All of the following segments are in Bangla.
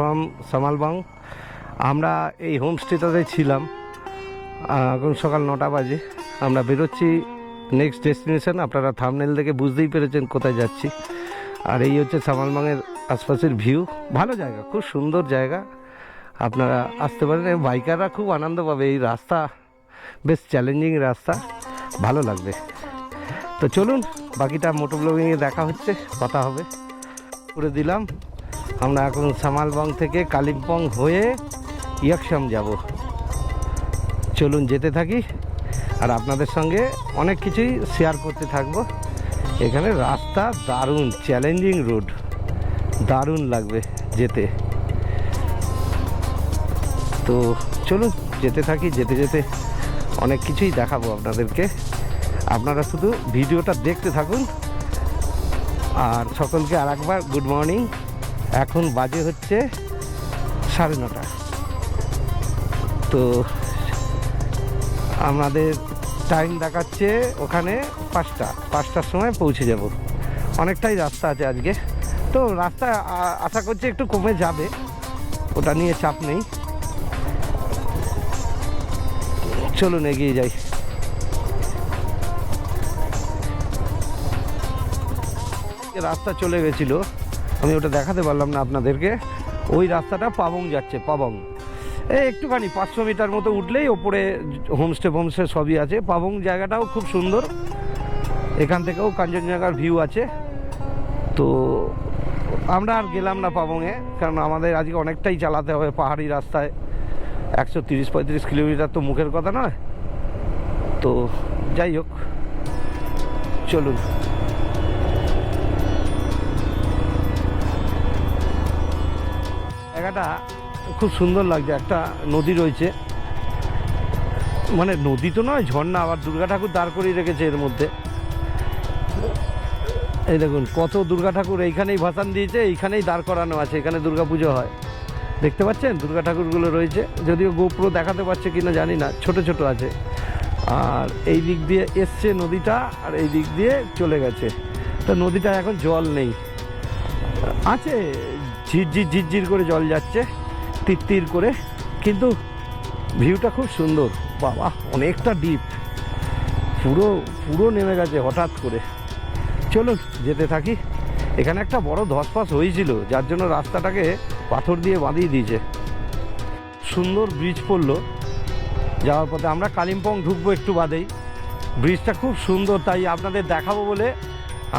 ফ্রম সামালবং। আমরা এই হোমস্টেটাতে ছিলাম, এখন সকাল 9টা বাজে। আমরা বেরোচ্ছি নেক্সট ডেস্টিনেশন। আপনারা থাম্বনেল দেখে বুঝতেই পেরেছেন কোথায় যাচ্ছি। আর এই হচ্ছে সামালবংয়ের আশপাশের ভিউ। ভালো জায়গা, খুব সুন্দর জায়গা, আপনারা আসতে পারেন। বাইকাররা খুব আনন্দ পাবে। এই রাস্তা বেশ চ্যালেঞ্জিং রাস্তা, ভালো লাগবে। তো চলুন, বাকিটা মোটো ব্লগিংয়ে দেখা হচ্ছে, কথা হবে। করে দিলাম, আমরা এখন সামালবং থেকে কালিম্পং হয়ে ইয়াকসাম যাব। চলুন যেতে থাকি, আর আপনাদের সঙ্গে অনেক কিছুই শেয়ার করতে থাকবো। এখানে রাস্তা দারুণ, চ্যালেঞ্জিং রোড, দারুণ লাগবে যেতে। তো চলুন যেতে থাকি, যেতে যেতে অনেক কিছুই দেখাবো আপনাদেরকে। আপনারা শুধু ভিডিওটা দেখতে থাকুন। আর সকলকে আর একবার গুড মর্নিং। এখন বাজে হচ্ছে 9:30। তো আমাদের টাইম দেখাচ্ছে ওখানে 5টার সময় পৌঁছে যাব। অনেকটাই রাস্তা আছে আজকে, তো রাস্তা আশা করছি একটু কমে যাবে, ওটা নিয়ে চাপ নেই। চলুন এগিয়ে যাই। রাস্তা চলে গেছিল, আমি ওটা দেখাতে পারলাম না আপনাদেরকে। ওই রাস্তাটা পাবং যাচ্ছে, পাবং। এই একটুখানি 500 মিটার মতো উঠলেই ওপরে হোমস্টে সবই আছে। পাবং জায়গাটাও খুব সুন্দর, এখান থেকেও কাঞ্চনজঙ্ঘার ভিউ আছে। তো আমরা আর গেলাম না পাবংয়ে, কারণ আমাদের আজকে অনেকটাই চালাতে হবে পাহাড়ি রাস্তায়। 130-35 কিলোমিটার তো মুখের কথা নয়। তো যাই হোক, চলুন। জায়গাটা খুব সুন্দর লাগছে। একটা নদী রয়েছে, মানে নদী তো নয়, ঝর্ণা। আবার দুর্গা ঠাকুর দাঁড় করিয়ে রেখেছে এর মধ্যে। এই দেখুন কত দুর্গা ঠাকুর এইখানেই ভাসান দিয়েছে, এইখানেই দাঁড় করানো আছে। এখানে দুর্গা পুজো হয়, দেখতে পাচ্ছেন দুর্গা ঠাকুরগুলো রয়েছে। যদিও গোপ্রো দেখাতে পারছে কিনা জানি না, ছোট ছোট আছে। আর এই দিক দিয়ে এসছে নদীটা, আর এই দিক দিয়ে চলে গেছে। তো নদীটা এখন জল নেই, আছে ঝিরঝির ঝিরঝির করে জল যাচ্ছে, তির করে। কিন্তু ভিউটা খুব সুন্দর। বাবা, অনেকটা ডিপ, পুরো পুরো নেমে গেছে হঠাৎ করে। চলুন যেতে থাকি। এখানে একটা বড় ধসপাস হয়েছিল, যার জন্য রাস্তাটাকে পাথর দিয়ে বাঁধিয়ে দিয়েছে। সুন্দর ব্রিজ পড়লো যাওয়ার পথে। আমরা কালিম্পং ঢুকবো একটু বাদেই। ব্রিজটা খুব সুন্দর, তাই আপনাদের দেখাবো বলে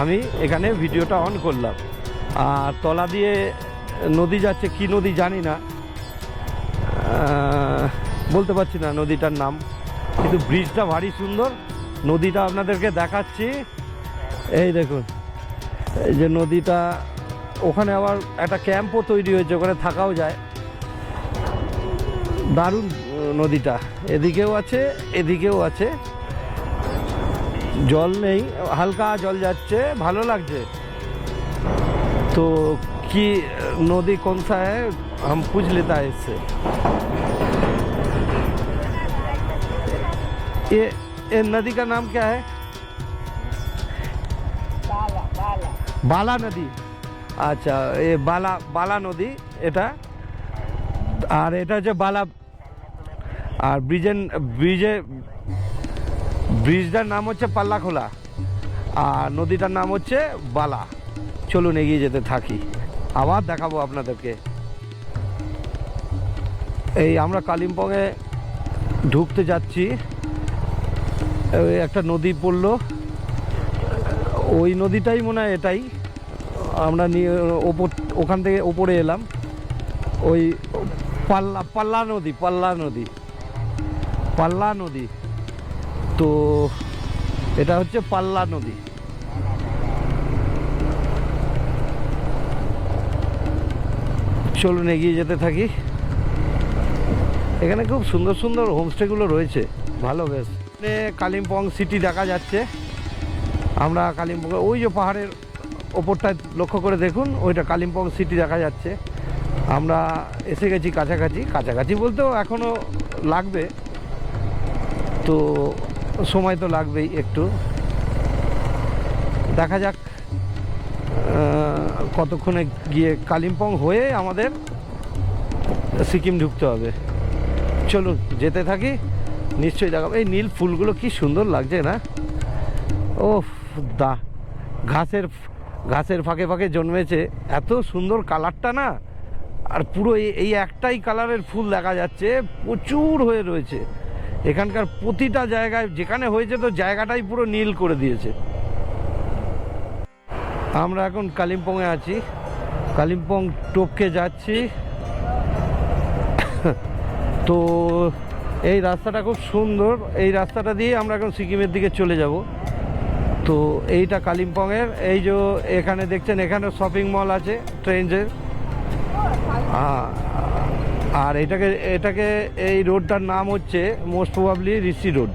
আমি এখানে ভিডিওটা অন করলাম। আর তলা দিয়ে নদী যাচ্ছে, কি নদী জানি না, বলতে পারছি না নদীটার নাম। কিন্তু ব্রিজটা ভারী সুন্দর। নদীটা আপনাদেরকে দেখাচ্ছি, এই দেখুন। এই যে নদীটা, ওখানে আবার একটা ক্যাম্পও তৈরি হয়েছে, ওখানে থাকাও যায়। দারুণ নদীটা, এদিকেও আছে এদিকেও আছে। জল নেই, হালকা জল যাচ্ছে, ভালো লাগছে। तो कि नदी कौन सा है हम पूछ लेता है इससे। ये नदी का नाम क्या है? बाला नदी। अच्छा, ये बाला नदी এটা। আর এটা হচ্ছে বালা। আর ব্রিজটার নাম হচ্ছে পাল্লাখোলা, আর নদীটার নাম হচ্ছে বালা। চলুন এগিয়ে যেতে থাকি, আবার দেখাবো আপনাদেরকে। এই আমরা কালিম্পংয়ে ঢুকতে যাচ্ছি, একটা নদী পড়লো, ওই নদীটাই মনে হয় এটাই। আমরা নিয়ে ওখান থেকে ওপরে এলাম। ওই পাল্লা নদী। তো এটা হচ্ছে পাল্লা নদী। চলুন এগিয়ে যেতে থাকি। এখানে খুব সুন্দর সুন্দর হোমস্টেগুলো রয়েছে, ভালো বেশ। কালিম্পং সিটি দেখা যাচ্ছে। আমরা কালিম্পং, ওই যে পাহাড়ের ওপরটায় লক্ষ্য করে দেখুন, ওইটা কালিম্পং সিটি দেখা যাচ্ছে। আমরা এসে গেছি কাছাকাছি বলতেও এখনও লাগবে, তো সময় তো লাগবেই একটু। দেখা যাক কতক্ষণে গিয়ে কালিম্পং হয়ে আমাদের সিকিম ঢুকতে হবে। চলুন যেতে থাকি, নিশ্চয়ই দেখাবো। এই নীল ফুলগুলো কি সুন্দর লাগছে না? ও দা, ঘাসের ফাঁকে ফাঁকে জন্মেছে, এত সুন্দর কালারটা না। আর পুরো এই একটাই কালারের ফুল দেখা যাচ্ছে, প্রচুর হয়ে রয়েছে এখানকার প্রতিটা জায়গায়। যেখানে হয়েছে তো জায়গাটাই পুরো নীল করে দিয়েছে। আমরা এখন কালিম্পংয়ে আছি, কালিম্পং টপকে যাচ্ছি। তো এই রাস্তাটা খুব সুন্দর, এই রাস্তাটা দিয়ে আমরা এখন সিকিমের দিকে চলে যাব। তো এইটা কালিম্পংয়ের, এই যে এখানে দেখছেন এখানে শপিং মল আছে ট্রেন্ডসের। আর এটাকে এই রোডটার নাম হচ্ছে মোস্ট প্রবাবলি ঋষি রোড।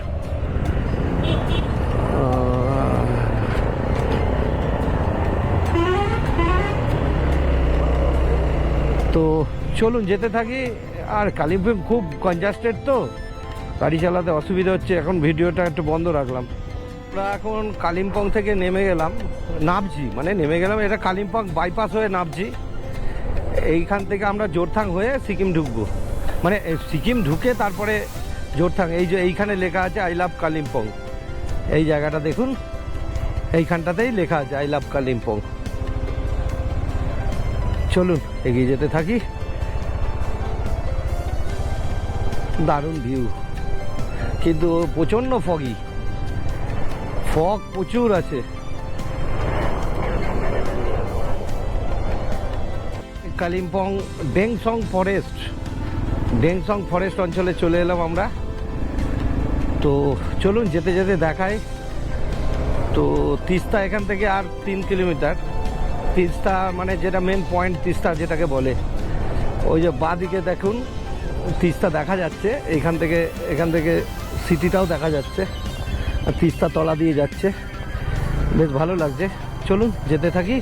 তো চলুন যেতে থাকি। আর কালিম্পং খুব কনজাস্টেড, তো গাড়ি চালাতে অসুবিধা হচ্ছে। এখন ভিডিওটা একটু বন্ধ রাখলাম। আমরা এখন কালিম্পং থেকে নামছি, মানে নেমে গেলাম। এটা কালিম্পং বাইপাস হয়ে নামছি। এইখান থেকে আমরা জোরথাং হয়ে সিকিম ঢুকবো, মানে সিকিম ঢুকে তারপরে জোরথাং। এই যে এইখানে লেখা আছে আই লাভ কালিম্পং, এই জায়গাটা দেখুন, এইখানটাতেই লেখা আছে আই লাভ কালিম্পং। চলুন এগিয়ে যেতে থাকি। দারুণ ভিউ, কিন্তু প্রচণ্ড ফগ প্রচুর আছে। কালিম্পং ডেংসং ফরেস্ট অঞ্চলে চলে এলাম আমরা। তো চলুন যেতে যেতে দেখাই। তো তিস্তা এখান থেকে আর 3 কিলোমিটার। তিস্তা মানে যেটা মেন পয়েন্ট, তিস্তা যেটাকে বলে, ওই যে বাঁদিকে দেখুন তিস্তা দেখা যাচ্ছে। এখান থেকে সিটিটাও দেখা যাচ্ছে, আর তিস্তা তলা দিয়ে যাচ্ছে, বেশ ভালো লাগছে। চলুন যেতে থাকি।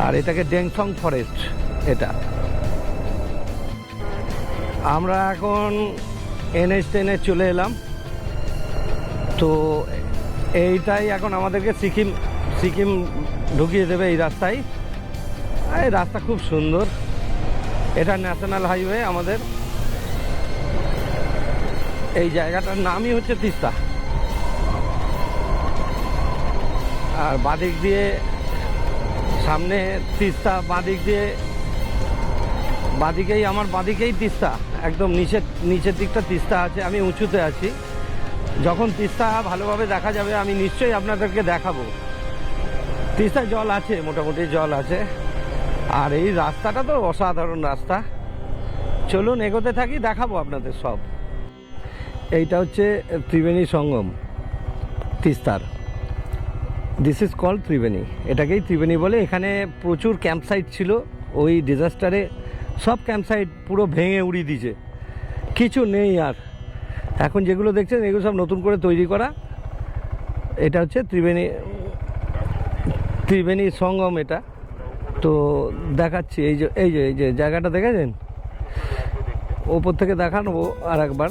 আর এটাকে ডেংসং ফরেস্ট। এটা আমরা এখন NH10 চলে এলাম। তো এইটাই এখন আমাদেরকে সিকিম ঢুকিয়ে দেবে এই রাস্তায়। এই রাস্তা খুব সুন্দর, এটা ন্যাশনাল হাইওয়ে আমাদের। এই জায়গাটার নামই হচ্ছে তিস্তা। আর বাদিক দিয়ে সামনে তিস্তা, আমার বাদিকেই তিস্তা, একদম নিচের দিকটা তিস্তা আছে। আমি উঁচুতে আছি। যখন তিস্তা ভালোভাবে দেখা যাবে আমি নিশ্চয়ই আপনাদেরকে দেখাবো। তিস্তায় জল আছে, মোটামুটি জল আছে। আর এই রাস্তাটা তো অসাধারণ রাস্তা। চলুন এগোতে থাকি, দেখাবো আপনাদের সব। এইটা হচ্ছে ত্রিবেণী সঙ্গম তিস্তার। দিস ইজ কল্ড ত্রিবেণী, এটাকেই ত্রিবেণী বলে। এখানে প্রচুর ক্যাম্পসাইট ছিল, ওই ডিজাস্টারে সব ক্যাম্পসাইট পুরো ভেঙে উড়িয়ে দিয়েছে, কিছু নেই আর। এখন যেগুলো দেখছেন এগুলো সব নতুন করে তৈরি করা। এটা হচ্ছে ত্রিবেণী সঙ্গম এটা। তো দেখাচ্ছি, এই যে জায়গাটা দেখেছেন, ওপর থেকে দেখানো আর একবার,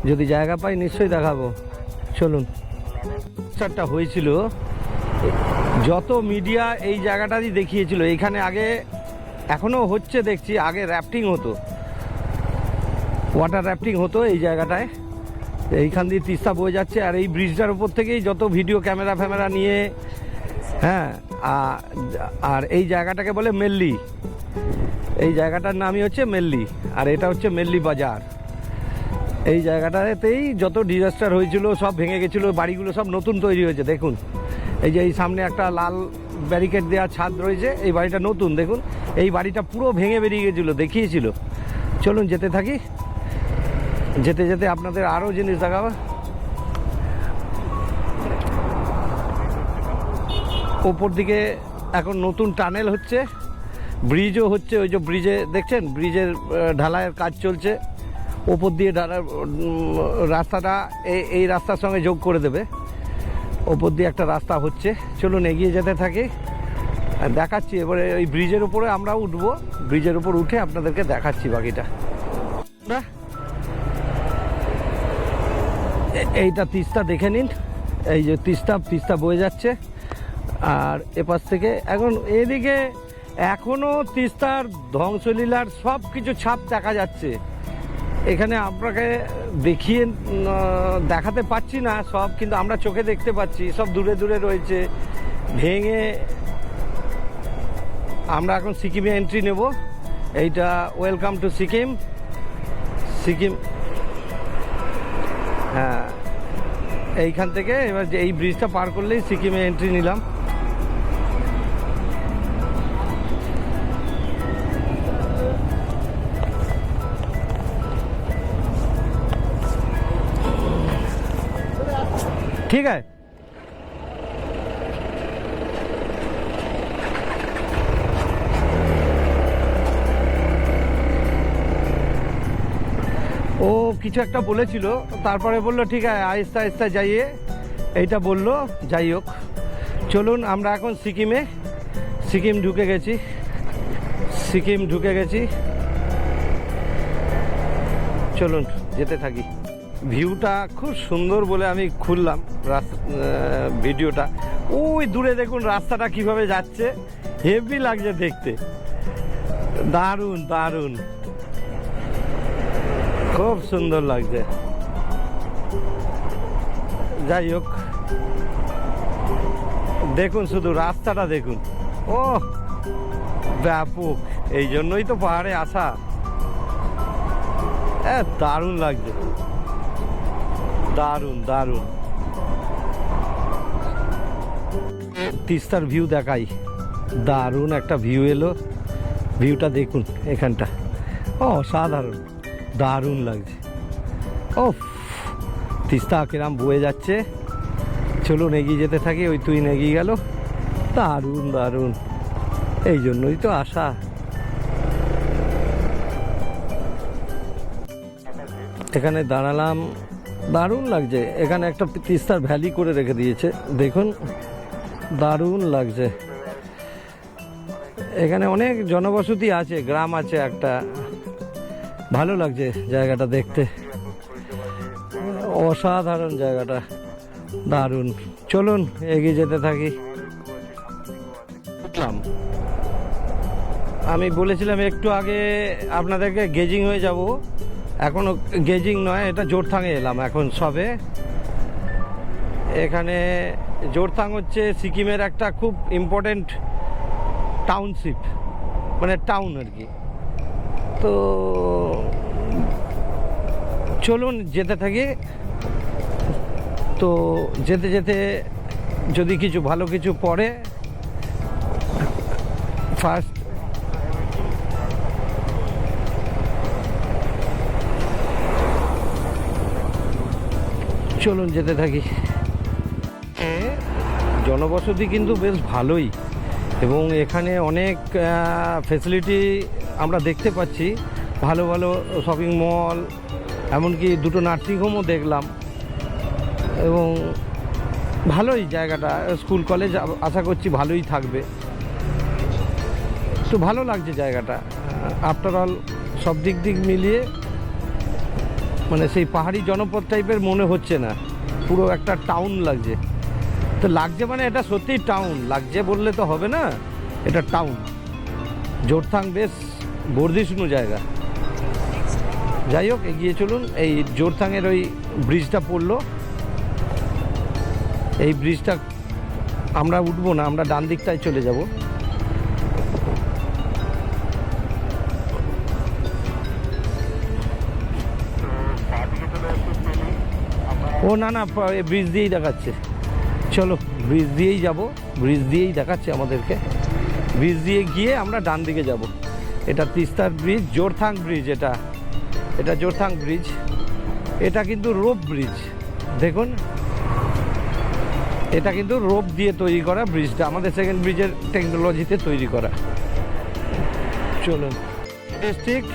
যদি জায়গা পাই নিশ্চয়ই দেখাবো। চলুন। ডিজাস্টারটা হয়েছিল, যত মিডিয়া এই জায়গাটাই দেখিয়েছিল। এইখানে আগে, এখনও হচ্ছে দেখছি, আগে র্যাফটিং হতো, ওয়াটার র্যাফটিং হতো এই জায়গাটায়। এইখান দিয়ে তিস্তা বয়ে যাচ্ছে। আর এই ব্রিজটার উপর থেকেই যত ভিডিও ক্যামেরা নিয়ে, হ্যাঁ। আর এই জায়গাটাকে বলে মেল্লি, এই জায়গাটার নামই হচ্ছে মেল্লি। আর এটা হচ্ছে মেল্লি বাজার। এই জায়গাটাতেই যত ডিজাস্টার হয়েছিল সব ভেঙে গেছিলো, বাড়িগুলো সব নতুন তৈরি হয়েছে। দেখুন এই যে এই সামনে একটা লাল ব্যারিকেড দেওয়া ছাদ রয়েছে, এই বাড়িটা নতুন। দেখুন এই বাড়িটা পুরো ভেঙে বেরিয়ে গেছিলো, দেখিয়েছিল। চলুন যেতে থাকি, যেতে যেতে আপনাদের আরও জিনিস দেখাবো। ওপর দিকে এখন নতুন টানেল হচ্ছে, ব্রিজও হচ্ছে। ওই যে ব্রিজে দেখছেন, ব্রিজের ঢালাইয়ের কাজ চলছে। ওপর দিয়ে রাস্তাটা এই রাস্তার সঙ্গে যোগ করে দেবে। ওপর দিয়ে একটা রাস্তা হচ্ছে। চলুন এগিয়ে যেতে থাকি, দেখাচ্ছি। এবারে ওই ব্রিজের উপরে আমরা উঠবো, ব্রিজের উপর উঠে আপনাদেরকে দেখাচ্ছি বাকিটা। এইটা তিস্তা দেখে নিন, এই যে তিস্তা বয়ে যাচ্ছে। আর এপাশ থেকে এখন এদিকে এখনো তিস্তার ধ্বংসলীলার সব কিছু ছাপ দেখা যাচ্ছে। এখানে আপনাকে দেখাতে পাচ্ছি না সব, কিন্তু আমরা চোখে দেখতে পাচ্ছি সব দূরে দূরে রয়েছে ভেঙে। আমরা এখন সিকিমে এন্ট্রি নেব। এইটা ওয়েলকাম টু সিকিম। সিকিম, হ্যাঁ, এইখান থেকে এবার যে এই ব্রিজটা পার করলেই সিকিমে এন্ট্রি নিলাম। ঠিক আছে, ও কিছু একটা বলেছিল, তারপরে বললো ঠিক আছে আস্তে আস্তে যাইয়ে, এইটা বললো। যাই হোক, চলুন আমরা এখন সিকিম ঢুকে গেছি। চলুন যেতে থাকি। ভিউটা খুব সুন্দর বলে আমি খুললাম ভিডিওটা। ওই দূরে দেখুন রাস্তাটা কিভাবে যাচ্ছে, হেভি লাগছে দেখতে, দারুণ দারুণ, খুব সুন্দর লাগছে। যাই হোক, দেখুন শুধু রাস্তাটা দেখুন, ও ব্যাপক। এই জন্যই তো পাহাড়ে আসা, দারুণ লাগছে, দারুণ দারুণ। তিস্তার ভিউ দেখাই, দারুণ একটা ভিউ এলো। ভিউটা দেখুন এখানটা, অসাধারণ, দারুণ লাগছে। ও তিস্তা কিরাম বয়ে যাচ্ছে। চলুন এগিয়ে যেতে থাকি। ওই তুই এগিয়ে গেল, দারুণ দারুণ, এই জন্যই তো আসা। এখানে দাঁড়ালাম, দারুণ লাগছে। এখানে একটা তিস্তার ভ্যালি করে রেখে দিয়েছে, দেখুন দারুণ লাগছে। এখানে অনেক জনবসতি আছে, গ্রাম আছে একটা, ভালো লাগছে জায়গাটা দেখতে, অসাধারণ জায়গাটা, দারুণ। চলুন এগিয়ে যেতে থাকি। আমি বলেছিলাম একটু আগে আপনাদেরকে গেজিং হয়ে যাব, এখনো গেজিং নয়, এটা জোরথাঙে এলাম এখন সবে। এখানে জোরথাং হচ্ছে সিকিমের একটা খুব ইম্পর্টেন্ট টাউনশিপ, মানে টাউন আর কি। তো চলুন যেতে থাকি। তো যেতে যেতে যদি কিছু ভালো কিছু পড়ে, ফার্স্ট চলুন যেতে থাকি। জনবসতি কিন্তু বেশ ভালোই, এবং এখানে অনেক ফেসিলিটি আমরা দেখতে পাচ্ছি, ভালো ভালো শপিং মল, এমনকি দুটো নার্সিংহোমও দেখলাম। এবং ভালোই জায়গাটা, স্কুল কলেজ আশা করছি ভালোই থাকবে। তো ভালো লাগছে জায়গাটা, আফটার অল সব দিক মিলিয়ে, মানে সেই পাহাড়ি জনপদ টাইপের মনে হচ্ছে না, পুরো একটা টাউন লাগছে। তো লাগছে মানে এটা সত্যিই টাউন লাগছে বললে তো হবে না, এটা টাউন। জোরথাং বেশ বর্ধিষ্ণু জায়গা। যাই হোক এগিয়ে চলুন। এই জোরথাংয়ের ওই ব্রিজটা পড়লো, এই ব্রিজটা আমরা উঠবো না, আমরা ডান দিকটায় চলে যাব। ও না না, ব্রিজ দিয়েই দেখাচ্ছে, চলো ব্রিজ দিয়েই যাব, ব্রিজ দিয়েই দেখাচ্ছে আমাদেরকে। ব্রিজ দিয়ে গিয়ে আমরা ডান দিকে যাব। এটা তিস্তার ব্রিজ, জোরথাং ব্রিজ, এটা জোরথাং ব্রিজ। এটা কিন্তু রোপ ব্রিজ, দেখুন এটা কিন্তু রোপ দিয়ে তৈরি করা ব্রিজটা, আমাদের সেকেন্ড ব্রিজের টেকনোলজিতে তৈরি করা। চলুন ডিস্ট্রিক্ট,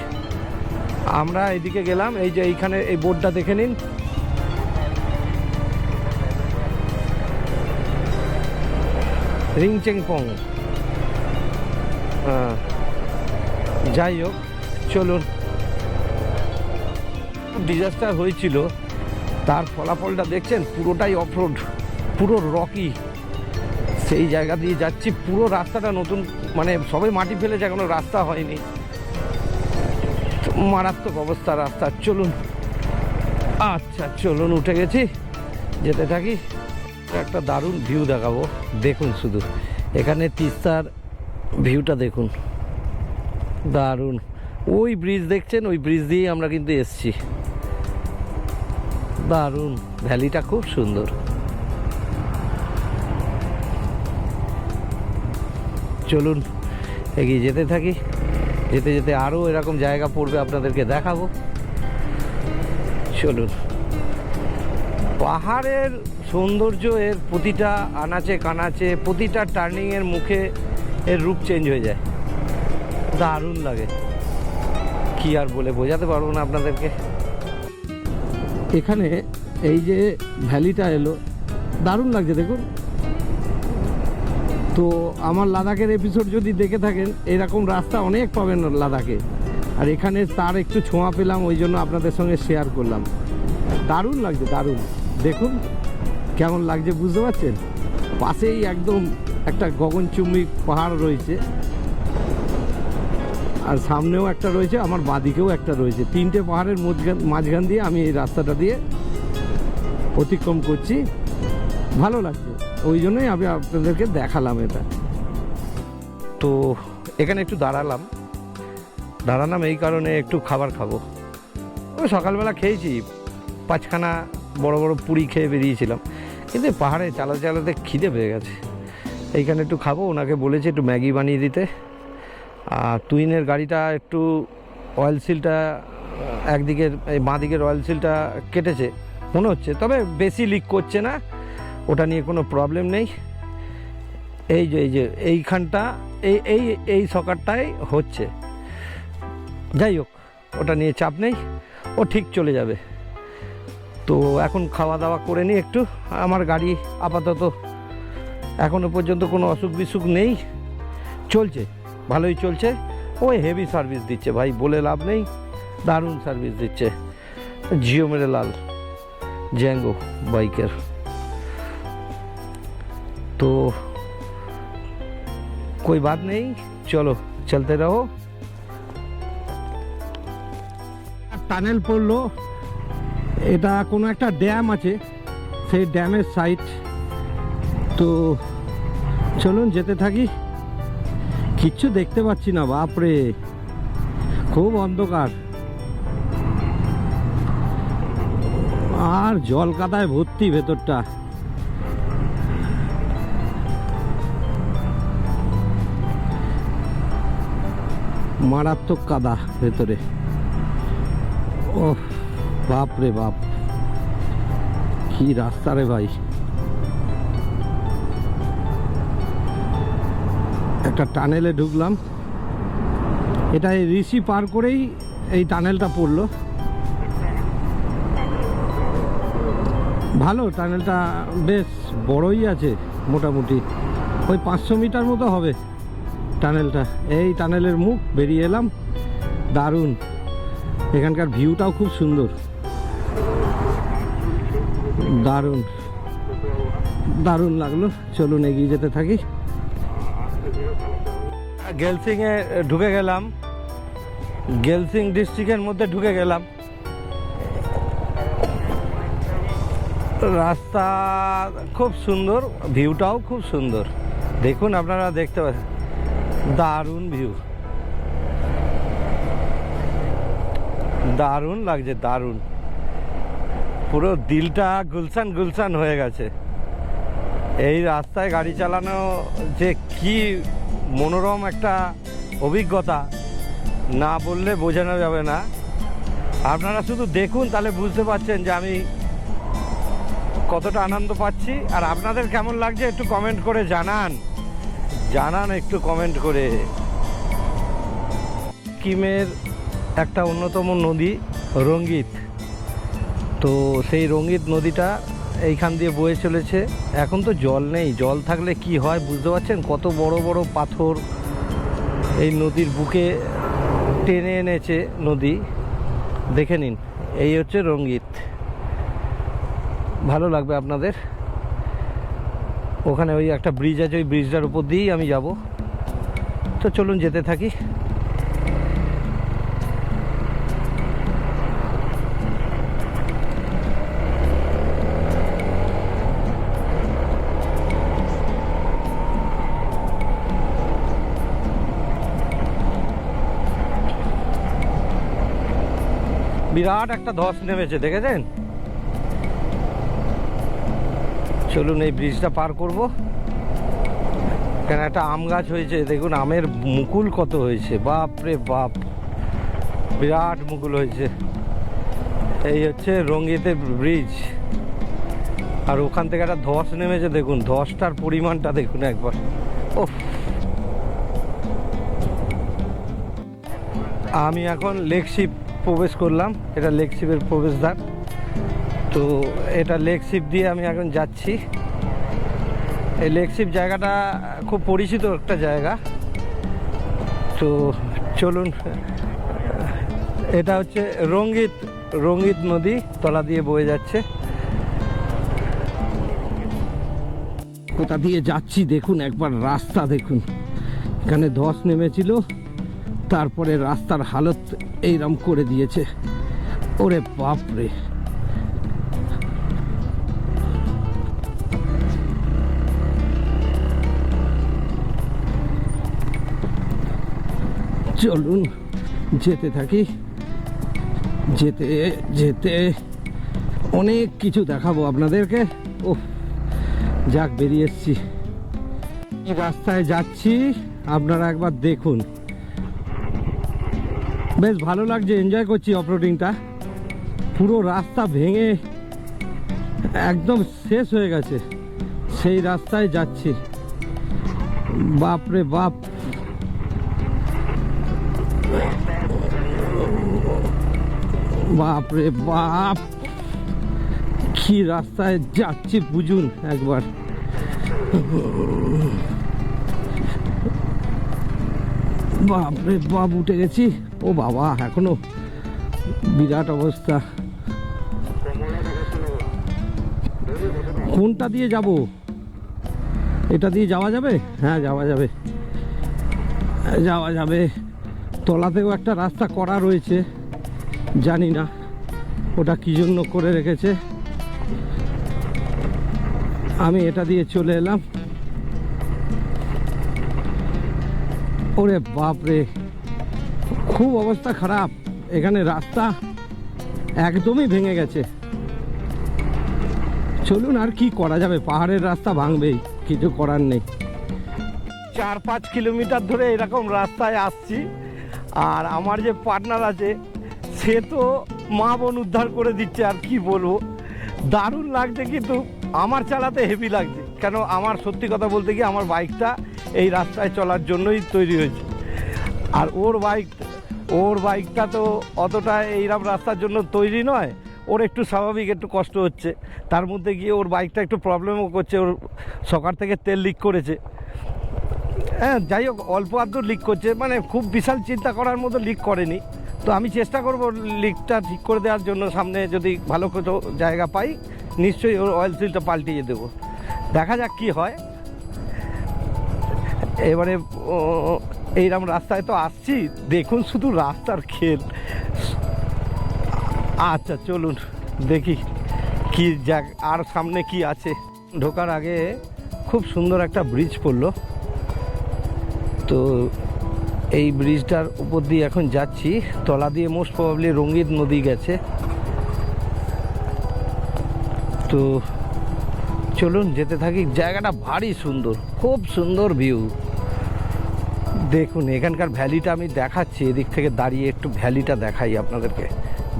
আমরা এদিকে গেলাম। এই যে এইখানে এই বোর্ডটা দেখে নিন, রিংচেংপং। যাই হোক চলুন। ডিজাস্টার হয়েছিল, তার ফলাফলটা দেখছেন, পুরোটাই অফরোড, পুরো রকি। সেই জায়গা দিয়ে যাচ্ছি। পুরো রাস্তাটা নতুন, মানে সবাই মাটি ফেলেছে, এখনো রাস্তা হয়নি। মারাত্মক অবস্থা রাস্তা। চলুন, আচ্ছা চলুন, উঠে গেছি, যেতে থাকি। একটা দারুণ ভিউ দেখাবো, দেখুন শুধু এখানে তিস্তার ভিউটা দেখুন, দারুণ। ওই ব্রিজ দেখছেন, ওই ব্রিজ দিয়েই আমরা কিন্তু এসছি। দারুণ, ভ্যালিটা খুব সুন্দর। চলুন এগিয়ে যেতে থাকি, যেতে যেতে আরও এরকম জায়গা পড়বে, আপনাদেরকে দেখাবো। চলুন। পাহাড়ের সৌন্দর্য, এর প্রতিটা আনাচে কানাচে, প্রতিটা টার্নিংয়ের মুখে এর রূপ চেঞ্জ হয়ে যায়, দারুণ লাগে। কি আর বলে বোঝাতে পারবো না আপনাদেরকে। এখানে এই যে ভ্যালিটা এলো, দারুণ লাগছে দেখুন। তো আমার লাদাখের এপিসোড যদি দেখে থাকেন, এরকম রাস্তা অনেক পাবেন লাদাখে, আর এখানে তার একটু ছোঁয়া পেলাম, ওই জন্য আপনাদের সঙ্গে শেয়ার করলাম। দারুণ লাগছে, দারুণ। দেখুন কেমন লাগছে, বুঝতে পারছেন? পাশেই একদম একটা গগনচুম্বী পাহাড় রয়েছে, আর সামনেও একটা রয়েছে, আমার বাঁদিকেও একটা রয়েছে। তিনটে পাহাড়ের মাঝখান দিয়ে আমি এই রাস্তাটা দিয়ে অতিক্রম করছি। ভালো লাগছে, ওই জন্যই আমি আপনাদেরকে দেখালাম এটা। তো এখানে একটু দাঁড়ালাম এই কারণে, একটু খাবার খাবো। ওই সকালবেলা খেয়েছি 5খানা বড় বড় পুরি খেয়ে বেরিয়েছিলাম, কিন্তু পাহাড়ে চালাতে খিদে পেয়ে গেছে। এইখানে একটু খাবো, ওনাকে বলেছি একটু ম্যাগি বানিয়ে দিতে। আর টুইনের গাড়িটা একটু অয়েল সিলটা, একদিকের বাঁ দিকের অয়েল সিলটা কেটেছে মনে হচ্ছে, তবে বেশি লিক করছে না, ওটা নিয়ে কোনো প্রবলেম নেই। এই যে এইখানটা, এই সকারটাই হচ্ছে, যাই হোক ওটা নিয়ে চাপ নেই, ও ঠিক চলে যাবে। তো এখন খাওয়া দাওয়া করে নিই একটু। আমার গাড়ি আপাতত এখনো পর্যন্ত কোনো অসুখ বিসুখ নেই, চলছে, ভালোই চলছে। ওই হেভি সার্ভিস দিচ্ছে ভাই, বলে লাভ নেই, দারুণ সার্ভিস দিচ্ছে। জিও মেরে লাল জ্যাঙ্গো বাইকের। তো कोई बात नहीं, चलो चलते रहो। টানেল পড়লো, এটা কোনো একটা ড্যাম আছে, সেই ড্যামের সাইড। তো চলুন যেতে থাকি। কিচ্ছু দেখতে পাচ্ছি না, বাপরে খুব অন্ধকার, আর জল কাদায় ভর্তি ভেতরটা। মারাত্মক কাদা ভেতরে। ও বাপ রে বাপ, কি রাস্তা রে ভাই। একটা টানেলে ঢুকলাম, এটা ঋষি পার করেই এই টানেলটা পড়লো। ভালো, টানেলটা বেশ বড়ই আছে, মোটামুটি ওই 500 মিটার মতো হবে টানেলটা। এই টানেলের মুখ বেরিয়ে এলাম, দারুণ। এখানকার ভিউটাও খুব সুন্দর, দারুণ দারুণ লাগলো। চলুন এগিয়ে যেতে থাকি। গেলসিংয়ে ঢুকে গেলাম, গেলসিং ডিস্ট্রিক্টের মধ্যে ঢুকে গেলাম। রাস্তা খুব সুন্দর, ভিউটাও খুব সুন্দর, দেখুন আপনারা দেখতে পাচ্ছেন, দারুণ ভিউ, দারুণ লাগছে, দারুণ। পুরো দিলটা গুলশান গুলশান হয়ে গেছে। এই রাস্তায় গাড়ি চালানো যে কি মনোরম একটা অভিজ্ঞতা, না বললে বোঝানো যাবে না। আপনারা শুধু দেখুন, তাহলে বুঝতে পারছেন যে আমি কতটা আনন্দ পাচ্ছি। আর আপনাদের কেমন লাগছে একটু কমেন্ট করে জানান একটু কমেন্ট করে। সিকিমের একটা অন্যতম নদী রঙ্গিত, তো সেই রঙ্গিত নদীটা এইখান দিয়ে বয়ে চলেছে। এখন তো জল নেই, জল থাকলে কি হয় বুঝতে পারছেন, কত বড় বড় পাথর এই নদীর বুকে টেনে এনেছে নদী। দেখে নিন, এই হচ্ছে রঙ্গিত। ভালো লাগবে আপনাদের। ওখানে ওই একটা ব্রিজ আছে, ওই ব্রিজটার উপর দিয়েই আমি যাব। তো চলুন যেতে থাকি। বিরাট একটা ধস নেমেছে, দেখেছেন? চলুন এই ব্রিজটা পার করব। কেন একটা আম গাছ হয়েছে, দেখুন আমের মুকুল কত হয়েছে, বাপ রে বাপ, বিরাট মুকুল হয়েছে। এই হচ্ছে রঙ্গিতে ব্রিজ, আর ওখান থেকে একটা ধস নেমেছে, দেখুন ধসটার পরিমাণটা দেখুন একবার। ও, আমি এখন লেক শিপ প্রবেশ করলাম, এটা লেক শিপের প্রবেশদ্বার। তো এটা লেক শিপ দিয়ে আমি এখন যাচ্ছি। এই লেক শিপ জায়গাটা খুব পরিচিত একটা জায়গা। তো চলুন, এটা হচ্ছে রঙ্গিত নদী, তলা দিয়ে বয়ে যাচ্ছে। কোথা দিয়ে যাচ্ছি দেখুন একবার, রাস্তা দেখুন, এখানে ধস নেমেছিল, তারপরে রাস্তার হালত এইরকম করে দিয়েছে। ওরে বাপ রে, চলুন যেতে থাকি। যেতে যেতে অনেক কিছু দেখাবো আপনাদেরকে। ও যাক, বেরিয়ে এসছি, রাস্তায় যাচ্ছি, আপনারা একবার দেখুন। বেশ ভালো লাগছে, এনজয় করছি অফরোডিংটা। পুরো রাস্তা ভেঙে একদম শেষ হয়ে গেছে, সেই রাস্তায় যাচ্ছি। বাপরে বাপ, বাপরে বাপ, কি রাস্তায় যাচ্ছি বুঝুন একবার। বাপরে বাপ, উঠে গেছি। ও বাবা, এখনো বিরাট অবস্থা। কোনটা দিয়ে যাব? এটা দিয়ে যাওয়া যাবে? হ্যাঁ যাওয়া যাবে, যাওয়া যাবে। তলাতেও একটা রাস্তা করা রয়েছে, জানি না ওটা কি জন্য করে রেখেছে। আমি এটা দিয়ে চলে এলাম। ওরে বাপ রে, খুব অবস্থা খারাপ, এখানে রাস্তা একদমই ভেঙে গেছে। চলুন, আর কি করা যাবে, পাহাড়ের রাস্তা ভাঙবেই, কিছু করার নেই। 4-5 কিলোমিটার ধরে এরকম রাস্তায় আসছি, আর আমার যে পার্টনার আছে সে তো মা বোন উদ্ধার করে দিচ্ছে। আর কি বলবো, দারুণ লাগছে, কিন্তু আমার চালাতে হেভি লাগছে। কেন, আমার সত্যি কথা বলতে কি, আমার বাইকটা এই রাস্তায় চলার জন্যই তৈরি হয়েছে। আর ওর বাইকটা তো অতটা এইরকম রাস্তার জন্য তৈরি নয়। ওর একটু স্বাভাবিক একটু কষ্ট হচ্ছে, তার মধ্যে গিয়ে ওর বাইকটা একটু প্রবলেমও করছে। ওর সকাল থেকে তেল লিক করেছে। হ্যাঁ, যাই হোক, অল্প আধটু লিক করছে, মানে খুব বিশাল চিন্তা করার মতো লিক করেনি। তো আমি চেষ্টা করব লিকটা ঠিক করে দেওয়ার জন্য। সামনে যদি ভালো কোনো জায়গা পাই, নিশ্চয়ই ওর অয়েল সিলটা পাল্টিয়ে দেবো। দেখা যাক কি হয়। এবারে এইরকম রাস্তায় তো আসছি, দেখুন শুধু রাস্তার খেল। আচ্ছা চলুন দেখি কি যাক, আর সামনে কি আছে। ঢোকার আগে খুব সুন্দর একটা ব্রিজ পড়লো, তো এই ব্রিজটার উপর দিয়ে এখন যাচ্ছি। তলা দিয়ে মোস্ট প্রবাবলি রঙ্গিত নদী গেছে। তো চলুন যেতে থাকি। জায়গাটা ভারী সুন্দর, খুব সুন্দর ভিউ। দেখুন এখানকার ভ্যালিটা আমি দেখাচ্ছি, এদিক থেকে দাঁড়িয়ে একটু ভ্যালিটা দেখাই আপনাদেরকে,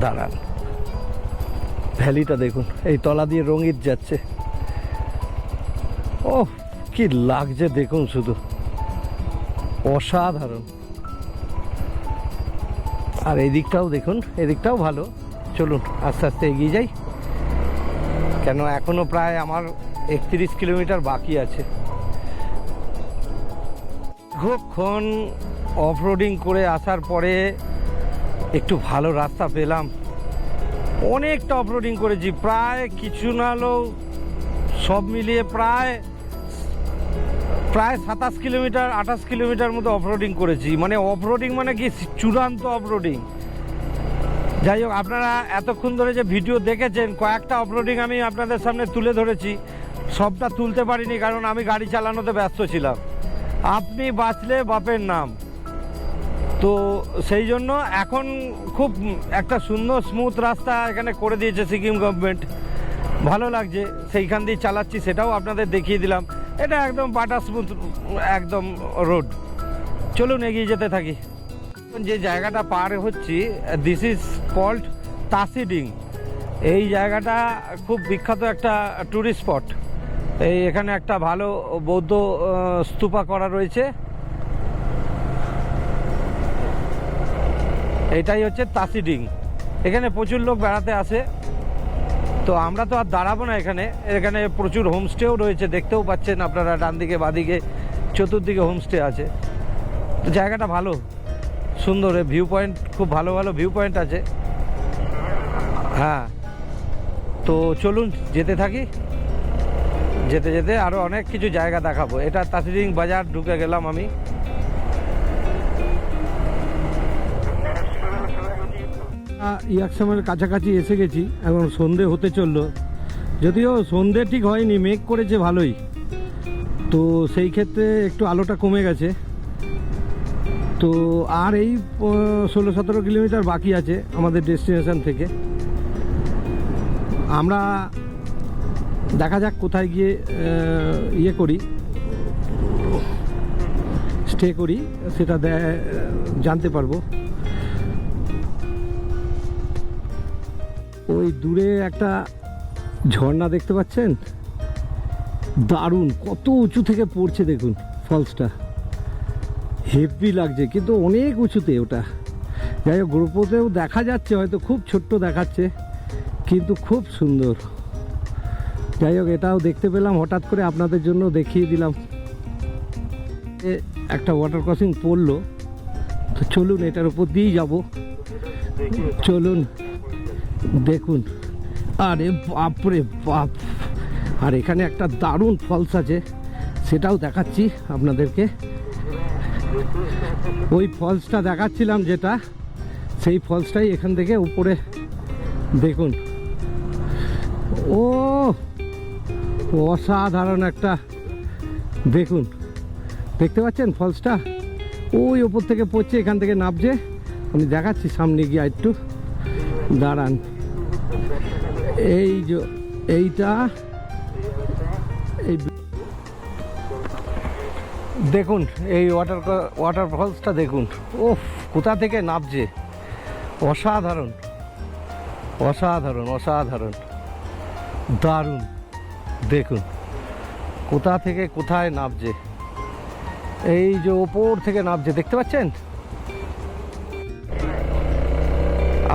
দাঁড়ান। ভ্যালিটা দেখুন, এই তলা দিয়ে রঙ্গিত যাচ্ছে। ও কি লাগছে দেখুন, শুধু অসাধারণ। আর এদিকটাও দেখুন, এদিকটাও ভালো। চলুন আস্তে আস্তে এগিয়ে যাই, কেন এখনো প্রায় আমার 31 কিলোমিটার বাকি আছে। দীর্ঘক্ষণ অফরোডিং করে আসার পরে একটু ভালো রাস্তা পেলাম। অনেকটা অফরোডিং করেছি, প্রায় কিছু না হলেও সব মিলিয়ে প্রায় প্রায় 27 কিলোমিটার 28 কিলোমিটার মতো অফরোডিং করেছি। মানে অফরোডিং মানে কি চূড়ান্ত অফরোডিং। যাই হোক, আপনারা এতক্ষণ ধরে যে ভিডিও দেখেছেন, কয়েকটা অফরোডিং আমি আপনাদের সামনে তুলে ধরেছি। সবটা তুলতে পারিনি কারণ আমি গাড়ি চালানোতে ব্যস্ত ছিলাম। আপনি বাঁচলে বাপের নাম। তো সেই জন্য এখন খুব একটা সুন্দর স্মুথ রাস্তা এখানে করে দিয়েছে সিকিম গভর্নমেন্ট, ভালো লাগছে। সেইখান দিয়ে চালাচ্ছি, সেটাও আপনাদের দেখিয়ে দিলাম। এটা একদম বাটার স্মুথ একদম রোড। চলুন এগিয়ে যেতে থাকি। যে জায়গাটা পার হচ্ছি, দিস ইজ কল্ড তাসিডিং। এই জায়গাটা খুব বিখ্যাত একটা ট্যুরিস্ট স্পট। এই এখানে একটা ভালো বৌদ্ধ স্তূপা করা রয়েছে। এটাই হচ্ছে তাসিডিং। এখানে প্রচুর লোক বেড়াতে আসে। তো আমরা তো আর দাঁড়াবো না এখানে। এখানে প্রচুর হোমস্টেও রয়েছে, দেখতেও পাচ্ছেন আপনারা, ডান দিকে বাদিকে চতুর্দিকে হোমস্টে আছে। তো জায়গাটা ভালো, সুন্দর। ভিউ পয়েন্ট খুব ভালো ভালো ভিউ পয়েন্ট আছে। হ্যাঁ, তো চলুন যেতে থাকি। যেতে যেতে আরও অনেক কিছু জায়গা দেখাবো। এটা তাসিডিং বাজার ঢুকে গেলাম আমি। ইয়াকসামের কাছাকাছি এসে গেছি, এখন সন্ধে হতে চললো। যদিও সন্ধে ঠিক হয়নি, মেঘ করেছে ভালোই। তো সেই ক্ষেত্রে একটু আলোটা কমে গেছে। তো আর এই 16-17 কিলোমিটার বাকি আছে আমাদের ডেস্টিনেশন থেকে। আমরা দেখা যাক কোথায় গিয়ে ইয়ে করি, স্টে করি, সেটা জানতে পারবো। ওই দূরে একটা ঝর্ণা দেখতে পাচ্ছেন, দারুণ, কত উঁচু থেকে পড়ছে দেখুন ফলসটা। হেভি লাগছে, কিন্তু অনেক উঁচুতে ওটা। যাই হোক, গ্রুপতেও দেখা যাচ্ছে, হয়তো খুব ছোট্ট দেখাচ্ছে, কিন্তু খুব সুন্দর। যাই হোক, এটাও দেখতে পেলাম হঠাৎ করে, আপনাদের জন্য দেখিয়ে দিলাম। একটা ওয়াটার ক্রসিং পড়লো, তো চলুন এটার উপর দিয়েই যাব। চলুন দেখুন। আরে বাপরে বাপ! আর এখানে একটা দারুণ ফলস আছে, সেটাও দেখাচ্ছি আপনাদেরকে। ওই ফলসটা দেখাচ্ছিলাম যেটা, সেই ফলসটাই এখান থেকে উপরে দেখুন। ও অসাধারণ একটা, দেখুন, দেখতে পাচ্ছেন ফলসটা? ওই ওপর থেকে পড়ছে, এখান থেকে নামছে। আমি দেখাচ্ছি সামনে গিয়ে, একটু দাঁড়ান। এই যে এইটা, এই দেখুন, এই ওয়াটার ফলসটা দেখুন। ওফ, কোথা থেকে নামছে! অসাধারণ অসাধারণ অসাধারণ, দারুণ। দেখুন কোথা থেকে কোথায় নামছে, এই যে ওপর থেকে নামছে, দেখতে পাচ্ছেন?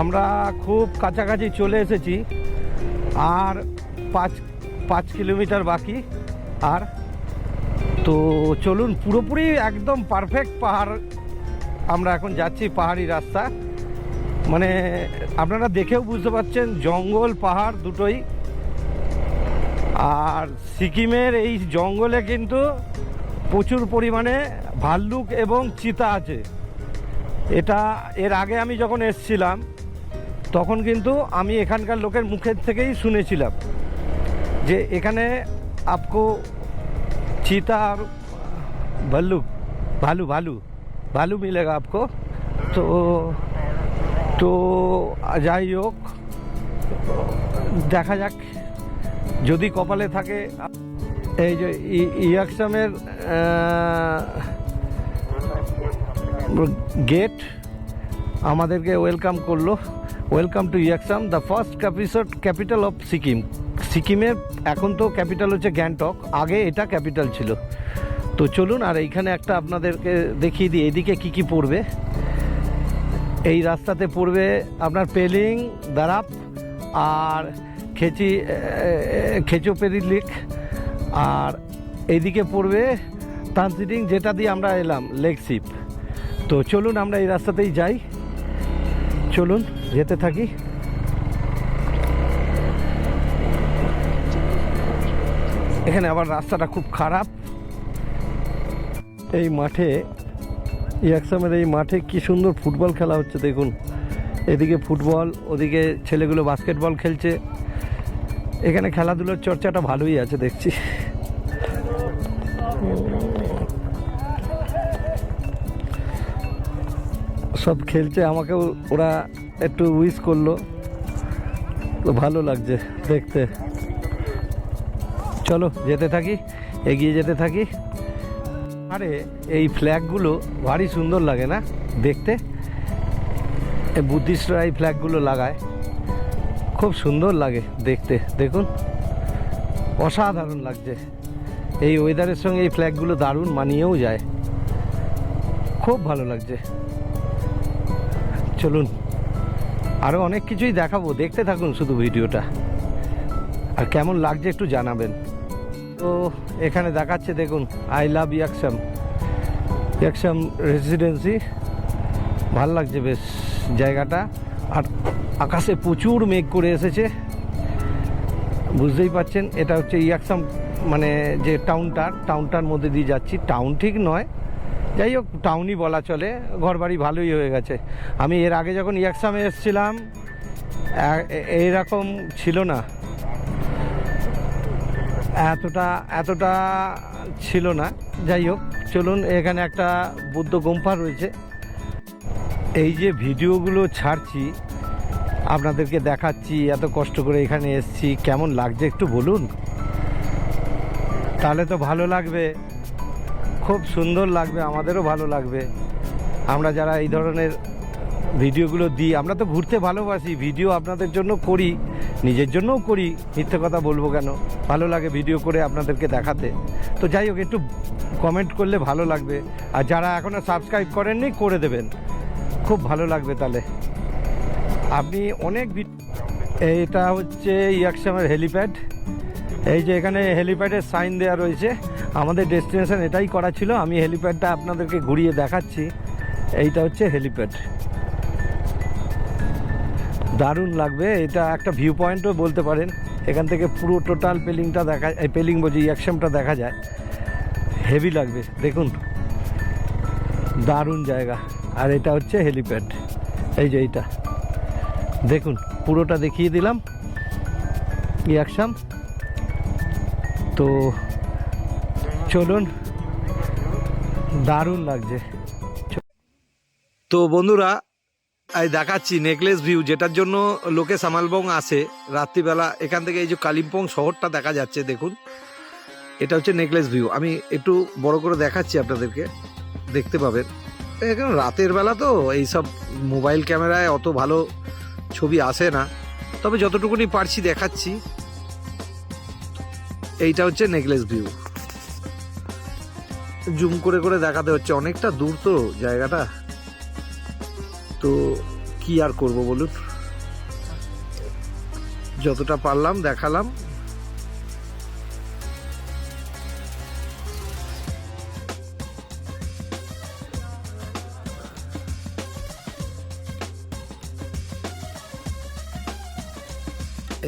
আমরা খুব কাছাকাছি চলে এসেছি, আর 5 কিলোমিটার বাকি। আর তো চলুন, পুরোপুরি একদম পারফেক্ট পাহাড় আমরা এখন যাচ্ছি, পাহাড়ি রাস্তা। মানে আপনারা দেখেও বুঝতে পারছেন, জঙ্গল পাহাড় দুটোই। আর সিকিমের এই জঙ্গলে কিন্তু প্রচুর পরিমাণে ভাল্লুক এবং চিতা আছে। এটা এর আগে আমি যখন এসছিলাম, তখন কিন্তু আমি এখানকার লোকের মুখের থেকেই শুনেছিলাম যে এখানে আপকো চিতা আর ভাল্লুক ভালু মিলেগা আপকো। তো যাই হোক, দেখা যাক যদি কপালে থাকে। এই যে ইয়াকসামের গেট আমাদেরকে ওয়েলকাম করলো। Welcome to Yuksom, the first capital of Sikkim. সিকিমের এখন তো ক্যাপিটাল হচ্ছে গ্যাংটক, আগে এটা ক্যাপিটাল ছিল। তো চলুন, আর এইখানে একটা আপনাদেরকে দেখিয়ে দিই এদিকে কি কি পড়বে। এই রাস্তাতে পড়বে আপনার পেলিং, দারাপ আর খেচোপেরি লেক। আর এইদিকে পড়বে তানসিডিং, যেটা দিয়ে আমরা এলাম, লেকশিপ। তো চলুন আমরা এই রাস্তাতেই যাই, চলুন যেতে থাকি। এখানে আবার রাস্তাটা খুব খারাপ, এই মাঠে, ইয়াকসামের এই মাঠে কি সুন্দর ফুটবল খেলা হচ্ছে দেখুন। এদিকে ফুটবল, ওদিকে ছেলেগুলো বাস্কেটবল খেলছে। এখানে খেলাধুলোর চর্চাটা ভালোই আছে দেখছি। সব খেলছে, আমাকেও ওরা একটু উইশ করলো, তো ভালো লাগছে দেখতে। চলো যেতে থাকি, এগিয়ে যেতে থাকি। আরে এই ফ্ল্যাগগুলো ভারী সুন্দর লাগে না দেখতে? এই বুদ্ধিস্টরা এই ফ্ল্যাগগুলো লাগায়, খুব সুন্দর লাগে দেখতে। দেখুন, অসাধারণ লাগছে। এই ওয়েদারের সঙ্গে এই ফ্ল্যাগগুলো দারুণ মানিয়েও যায়, খুব ভালো লাগছে। চলুন আরও অনেক কিছুই দেখাবো, দেখতে থাকুন শুধু ভিডিওটা। আর কেমন লাগছে একটু জানাবেন। তো এখানে দেখাচ্ছে দেখুন, I love Yuksom, Yuksom residency. ভাল লাগছে বেশ জায়গাটা। আর আকাশে প্রচুর মেঘ করে এসেছে, বুঝতেই পাচ্ছেন। এটা হচ্ছে ইয়াকসাম, মানে যে টাউনটার মধ্যে দিয়ে যাচ্ছি। টাউন ঠিক নয়, যাই হোক টাউনই বলা চলে। ঘরবাড়ি ভালোই হয়ে গেছে। আমি এর আগে যখন ইয়াকসামে এসেছিলাম এইরকম ছিল না, এতটা ছিল না। যাই হোক চলুন, এখানে একটা বুদ্ধ গুম্ফা রয়েছে। এই যে ভিডিওগুলো ছাড়ছি, আপনাদেরকে দেখাচ্ছি, এত কষ্ট করে এখানে এসেছি, কেমন লাগছে একটু বলুন, তাহলে তো ভালো লাগবে, খুব সুন্দর লাগবে, আমাদেরও ভালো লাগবে। আমরা যারা এই ধরনের ভিডিওগুলো দিই, আমরা তো ঘুরতে ভালোবাসি, ভিডিও আপনাদের জন্য করি, নিজের জন্যও করি, মিথ্যে কথা বলবো কেন, ভালো লাগে ভিডিও করে আপনাদেরকে দেখাতে। তো যাই হোক, একটু কমেন্ট করলে ভালো লাগবে। আর যারা এখনও সাবস্ক্রাইব করেননি, করে দেবেন, খুব ভালো লাগবে। তাহলে আপনি অনেক এইটা হচ্ছে ইয়াকসামের হেলিপ্যাড। এই যে এখানে হেলিপ্যাডের সাইন দেওয়া রয়েছে। আমাদের ডেস্টিনেশন এটাই করা ছিল। আমি হেলিপ্যাডটা আপনাদেরকে ঘুরিয়ে দেখাচ্ছি। এইটা হচ্ছে হেলিপ্যাড, দারুণ লাগবে। এটা একটা ভিউ পয়েন্টও বলতে পারেন। এখান থেকে পুরো টোটাল পেলিংটা দেখা, এই পেলিং বলছি ইয়াকসামটা দেখা যায়, হেভি লাগবে দেখুন, দারুণ জায়গা। আর এটা হচ্ছে হেলিপ্যাড, এই যে এইটা দেখুন, পুরোটা দেখিয়ে দিলাম ইয়াকসাম। তো চলুন, দারুণ লাগছে। তো বন্ধুরা, এই দেখাচ্ছি নেকলেস ভিউ, যেটার জন্য লোকে সামালবং আসে রাত্রিবেলা। এখান থেকে এই যে কালিম্পং শহরটা দেখা যাচ্ছে দেখুন, এটা হচ্ছে নেকলেস ভিউ। আমি একটু বড় করে দেখাচ্ছি আপনাদেরকে, দেখতে পাবেন। এখন রাতের বেলা তো এইসব মোবাইল ক্যামেরায় অত ভালো ছবি আসে না, তবে যতটুকুনি পারছি দেখাচ্ছি। এইটা হচ্ছে নেকলেস ভিউ, জুম করে করে দেখাতে হচ্ছে, অনেকটা দূর তো জায়গাটা। তো কি আর করব বলুন, যতটা পারলাম দেখালাম।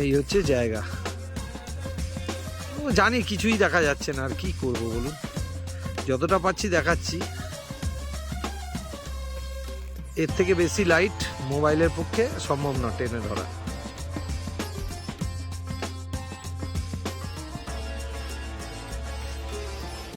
এই হচ্ছে জায়গা। জানি কিছুই দেখা যাচ্ছে না, আর কি করব বলুন, যতটা পাচ্ছি দেখাচ্ছি। এর থেকে বেশি লাইট মোবাইলের পক্ষে সম্ভব না টেনে ধরা।